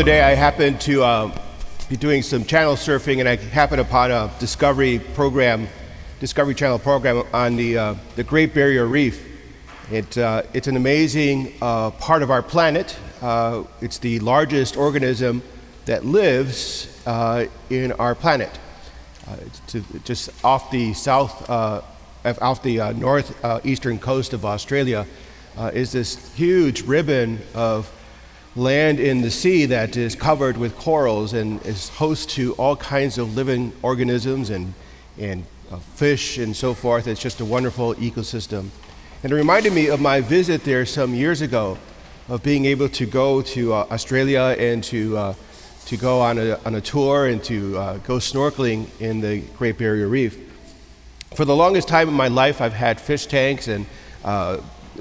other day I happened to be doing some channel surfing, and I happened upon a Discovery Channel program on the Great Barrier Reef. It's an amazing part of our planet. It's the largest organism that lives in our planet. Just off the northeastern coast of Australia is this huge ribbon of land in the sea that is covered with corals and is host to all kinds of living organisms and fish and so forth. It's just a wonderful ecosystem. And it reminded me of my visit there some years ago, of being able to go to Australia and to go on a tour and to go snorkeling in the Great Barrier Reef. For the longest time in my life, I've had fish tanks and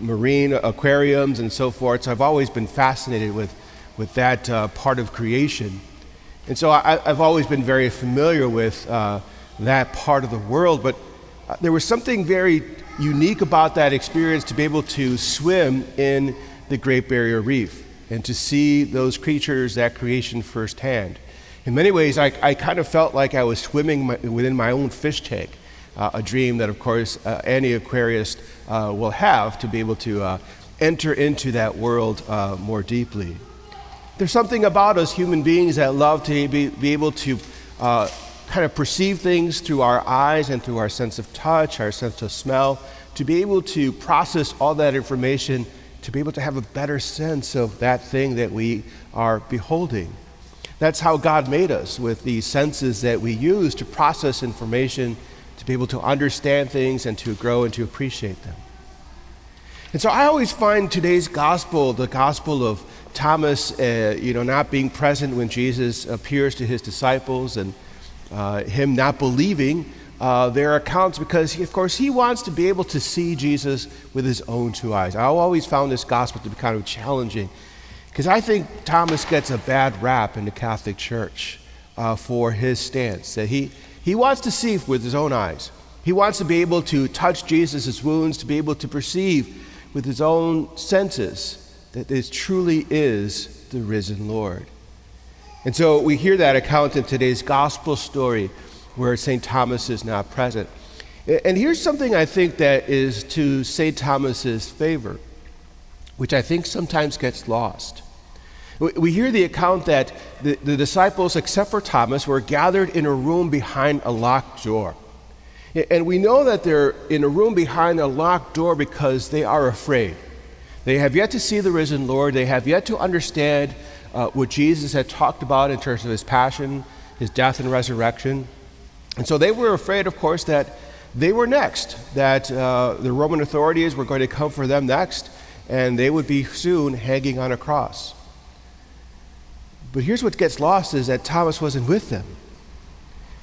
marine aquariums and so forth, so I've always been fascinated with that part of creation. And so I've always been very familiar with that part of the world, but there was something very unique about that experience, to be able to swim in the Great Barrier Reef and to see those creatures, that creation firsthand. In many ways, I kind of felt like I was swimming within my own fish tank. A dream that, of course, any aquarist will have, to be able to enter into that world more deeply. There's something about us human beings that love to be able to kind of perceive things through our eyes and through our sense of touch, our sense of smell, to be able to process all that information, to be able to have a better sense of that thing that we are beholding. That's how God made us, with these senses that we use to process information, to be able to understand things and to grow and to appreciate them. And so I always find today's gospel, the gospel of Thomas, not being present when Jesus appears to his disciples, and him not believing their accounts, because of course he wants to be able to see Jesus with his own two eyes. I always found this gospel to be kind of challenging, because I think Thomas gets a bad rap in the Catholic Church for his stance, that he wants to see with his own eyes. He wants to be able to touch Jesus' wounds, to be able to perceive with his own senses that this truly is the risen Lord. And so we hear that account in today's gospel story, where St. Thomas is not present. And here's something I think that is to St. Thomas's favor, which I think sometimes gets lost. We hear the account that the disciples, except for Thomas, were gathered in a room behind a locked door. And we know that they're in a room behind a locked door because they are afraid. They have yet to see the risen Lord. They have yet to understand what Jesus had talked about in terms of his passion, his death and resurrection. And so they were afraid, of course, that they were next, that the Roman authorities were going to come for them next, and they would be soon hanging on a cross. But here's what gets lost, is that Thomas wasn't with them,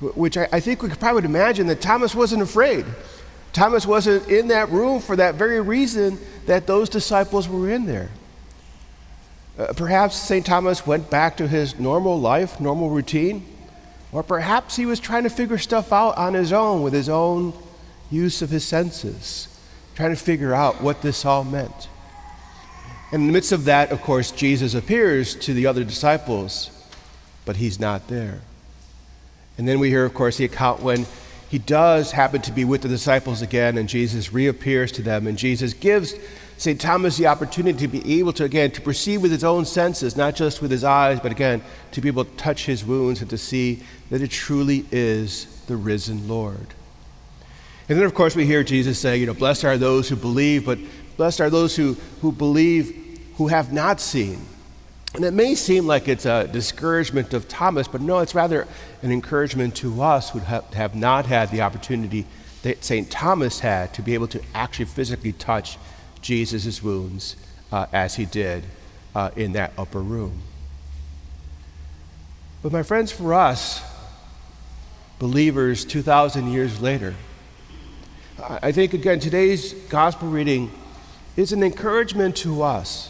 which I think we could probably imagine that Thomas wasn't afraid. Thomas wasn't in that room for that very reason that those disciples were in there. Perhaps St. Thomas went back to his normal life, normal routine, or perhaps he was trying to figure stuff out on his own with his own use of his senses, trying to figure out what this all meant. And in the midst of that, of course, Jesus appears to the other disciples, but he's not there. And then we hear, of course, the account when he does happen to be with the disciples again, and Jesus reappears to them, and Jesus gives St. Thomas the opportunity to be able to, again, to perceive with his own senses, not just with his eyes, but again, to be able to touch his wounds and to see that it truly is the risen Lord. And then, of course, we hear Jesus say, blessed are those who believe, but blessed are those who believe who have not seen. And it may seem like it's a discouragement of Thomas, but no, it's rather an encouragement to us who have not had the opportunity that St. Thomas had to be able to actually physically touch Jesus' wounds as he did in that upper room. But my friends, for us, believers 2,000 years later, I think, again, today's gospel reading is an encouragement to us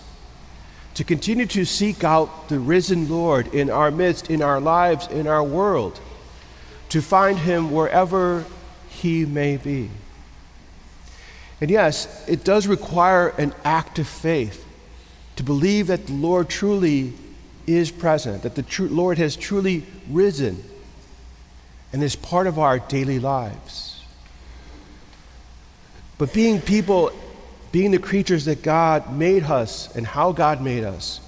to continue to seek out the risen Lord in our midst, in our lives, in our world, to find him wherever he may be. And yes, it does require an act of faith to believe that the Lord truly is present, that the Lord has truly risen and is part of our daily lives. But being people, being the creatures that God made us and how God made us,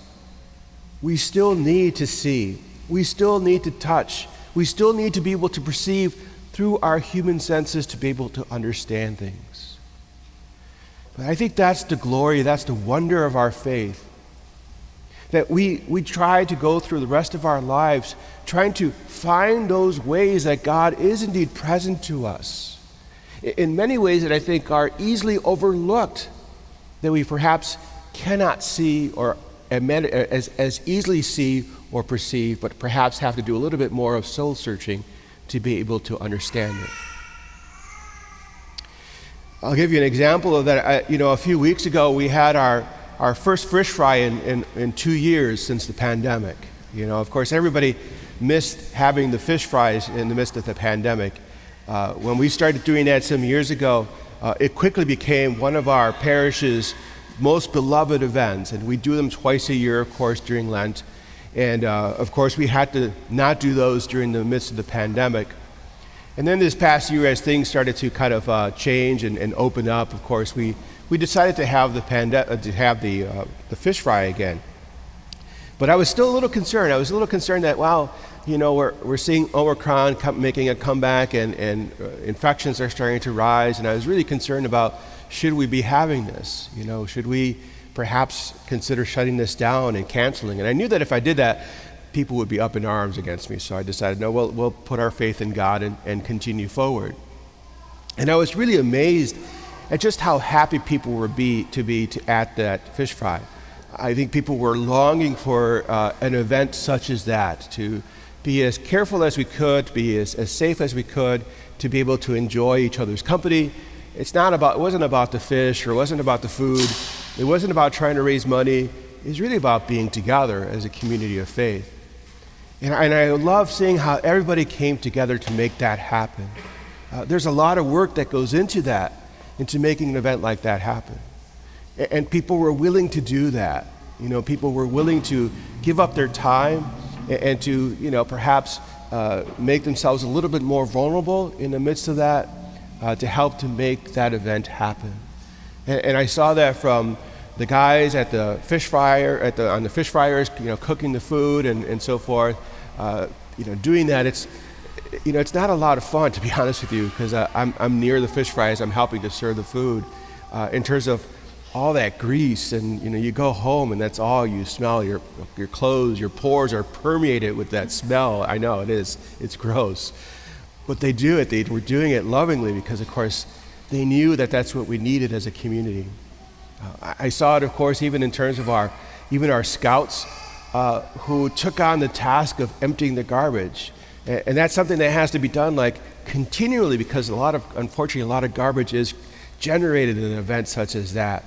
we still need to see, we still need to touch, we still need to be able to perceive through our human senses to be able to understand things. But I think that's the glory, that's the wonder of our faith. That we try to go through the rest of our lives trying to find those ways that God is indeed present to us. In many ways that I think are easily overlooked, that we perhaps cannot see or as easily see or perceive, but perhaps have to do a little bit more of soul searching to be able to understand it. I'll give you an example of that. A few weeks ago we had our first fish fry in 2 years since the pandemic. Of course, everybody missed having the fish fries in the midst of the pandemic. When we started doing that some years ago, it quickly became one of our parish's most beloved events, and we do them twice a year, of course, during Lent. And of course, we had to not do those during the midst of the pandemic. And then this past year, as things started to kind of change and open up, of course, we decided to have the fish fry again. But I was still a little concerned. I was a little concerned that, we're seeing Omicron making a comeback, and infections are starting to rise. And I was really concerned about, should we be having this? Should we perhaps consider shutting this down and canceling? And I knew that if I did that, people would be up in arms against me. So I decided, no, we'll put our faith in God and continue forward. And I was really amazed at just how happy people were at that fish fry. I think people were longing for an event such as that, to be as careful as we could, to be as safe as we could, to be able to enjoy each other's company. It wasn't about the fish, or it wasn't about the food. It wasn't about trying to raise money. It was really about being together as a community of faith. And I love seeing how everybody came together to make that happen. There's a lot of work that goes into that, into making an event like that happen. And people were willing to do that. People were willing to give up their time and to, perhaps make themselves a little bit more vulnerable in the midst of that, to help to make that event happen. And I saw that from the guys at the fish fryer, on the fish fryers, cooking the food and so forth. Doing that, it's not a lot of fun, to be honest with you, because I'm near the fish fries. I'm helping to serve the food. In terms of all that grease, and you go home and that's all you smell. Your clothes, your pores are permeated with that smell. I know it is. It's gross. But they do it. They were doing it lovingly because, of course, they knew that that's what we needed as a community. I saw it, of course, even in terms of our scouts who took on the task of emptying the garbage. And that's something that has to be done continually, because unfortunately, a lot of garbage is generated in an event such as that.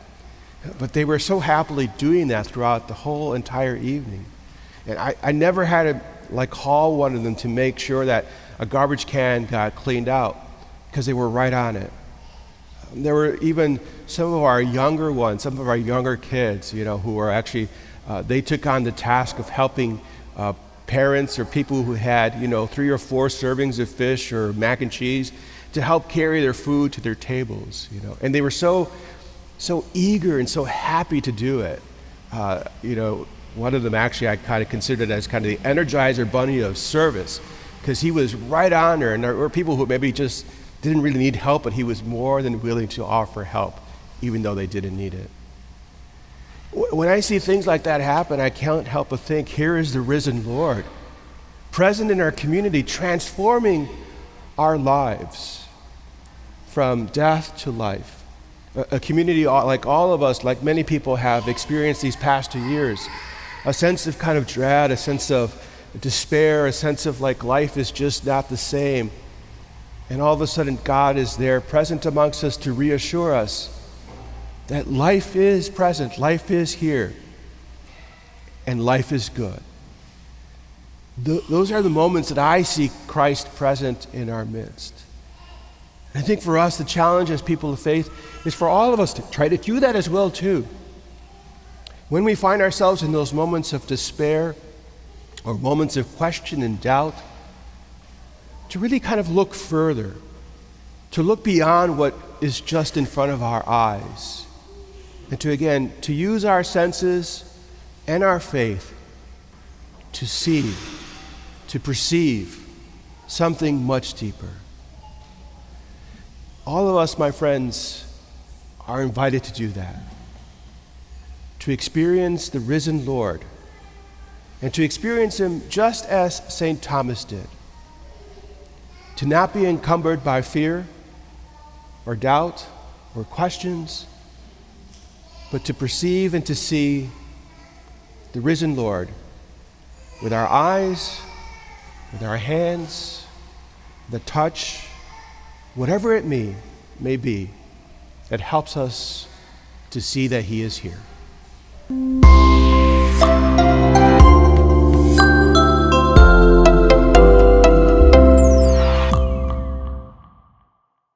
But they were so happily doing that throughout the whole entire evening. And I never had to call one of them to make sure that a garbage can got cleaned out, because they were right on it. There were even some of our younger ones, some of our younger kids, who were actually, they took on the task of helping parents or people who had, 3 or 4 servings of fish or mac and cheese to help carry their food to their tables, And they were so eager and so happy to do it. One of them actually I kind of considered as kind of the Energizer Bunny of service, because he was right on there, and there were people who maybe just didn't really need help, but he was more than willing to offer help, even though they didn't need it. When I see things like that happen, I can't help but think, here is the risen Lord, present in our community, transforming our lives from death to life. A community like all of us, like many people have experienced these past 2 years, a sense of kind of dread, a sense of despair, a sense of life is just not the same. And all of a sudden, God is there, present amongst us to reassure us that life is present, life is here, and life is good. Those are the moments that I see Christ present in our midst. And I think for us, the challenge as people of faith is for all of us to try to do that as well too. When we find ourselves in those moments of despair or moments of question and doubt, to really kind of look further, to look beyond what is just in front of our eyes, and to use our senses and our faith to see, to perceive something much deeper. All of us, my friends, are invited to do that, to experience the risen Lord, and to experience him just as St. Thomas did, to not be encumbered by fear or doubt or questions, but to perceive and to see the risen Lord with our eyes, with our hands, the touch, whatever it may be, that helps us to see that he is here.